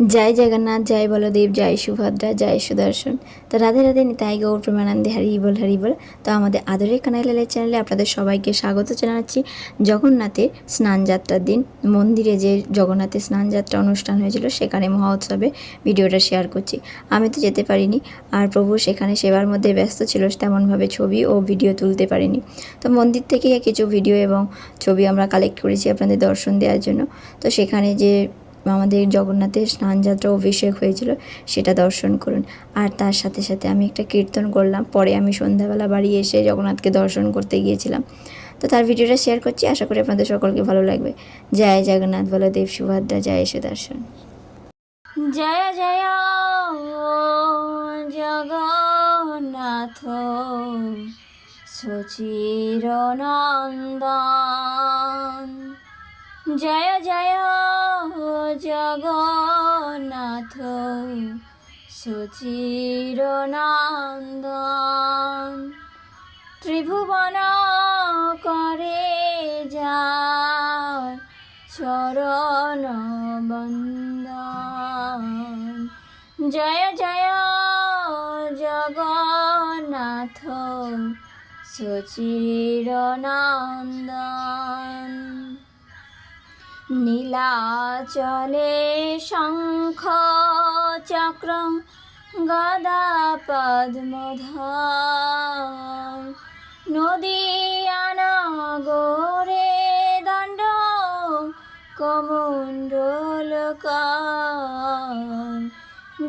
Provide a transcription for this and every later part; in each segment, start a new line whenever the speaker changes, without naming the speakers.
जय जगन्नाथ, जय बलदेव, जय सुभद्रा, जय सुदर्शन। तो राधे राधे, निताई गौर प्रेमानंदे, हरि बोल। तो आमादेर आदरेर कानाइलालेर चैनेले आपनादेर सबाइके स्वागत जानाच्छि। जगन्नाथेर स्नान यात्रार दिन मन्दिरे जे जगन्नाथेर स्नान यात्रा अनुष्ठान हयेछिलो सेखाने महा उत्सवे भिडियोटा शेयार करछि। आमि तो जेते पारिनि, आर प्रभु सेखाने सेवार मध्ये व्यस्त छिलो, तेमनभावे छबि ओ भिडियो तुलते पारिनि। तो मन्दिर थेके किछु भिडियो एबं छबि आमरा कालेक्ट करेछि आपनादेर दर्शन देওয়ার জন্য। तो सेखाने जे আমাদের জগন্নাথের স্নান যাত্রা অভিষেক হয়েছিল সেটা দর্শন করুন। আর তার সাথে সাথে আমি একটা কীর্তন করলাম। পরে আমি সন্ধ্যাবেলা বাড়ি এসে জগন্নাথকে দর্শন করতে গিয়েছিলাম। তো তার ভিডিওটা শেয়ার করছি, আশা করি আপনাদের সকলকে ভালো লাগবে। জয় জগন্নাথ বলদেব সুভদ্রা, জয় সুদর্শন। জয় জয় জগন্নাথ সচির নন্দন, জয় জয় জগন্নাথ সচির নন্দন, ত্রিভুবন করে যার চরণ বন্দন, জয় জয় জগন্নাথ সচির নন্দন। নীলাচলে শঙ্খ চক্র গদা পদ্মধর, নদীয়ানগরে দণ্ড কমণ্ডলকর,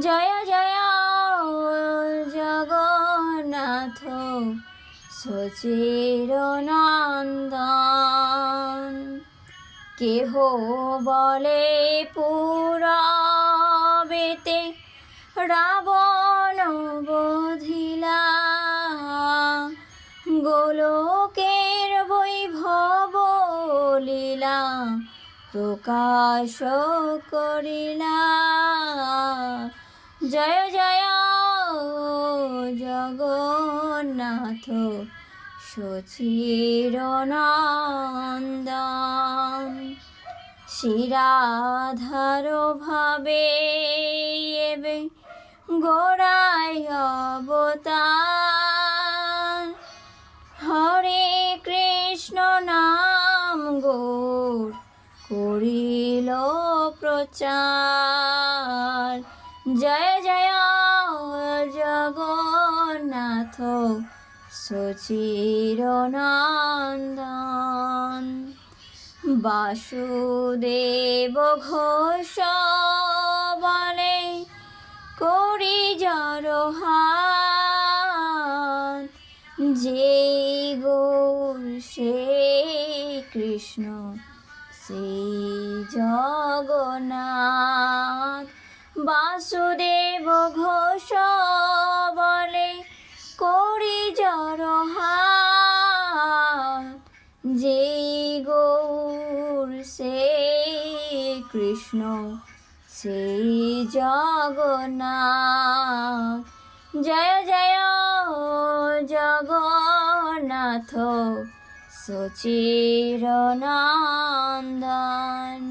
জয় জয় জগন্নাথ সচির নন্দন। কেহ বলে পুরবেতে রাবণ বধিলা, গোলকের বৈভব লীলা প্রকাশ করিলা, জয় জয় জগন্নাথ সচির নন্দন। শিরাধার ভাবে এবে গোড়ায় অবতার, হরে কৃষ্ণ নাম গৌর করিল প্রচার, জয় জয় জগন্নাথ সচির নন্দন। বাসুদেব ঘোষ বলে করি জড়হাত, যেই গৌর সেই কৃষ্ণ সেই জগন্নাথ। বাসুদেব ঘোষ বলে করি জড়হাত, যেই গৌর সেই কৃষ্ণ সেই জগন্নাথ, জয় জয় জগন্নাথ সচির নন্দন।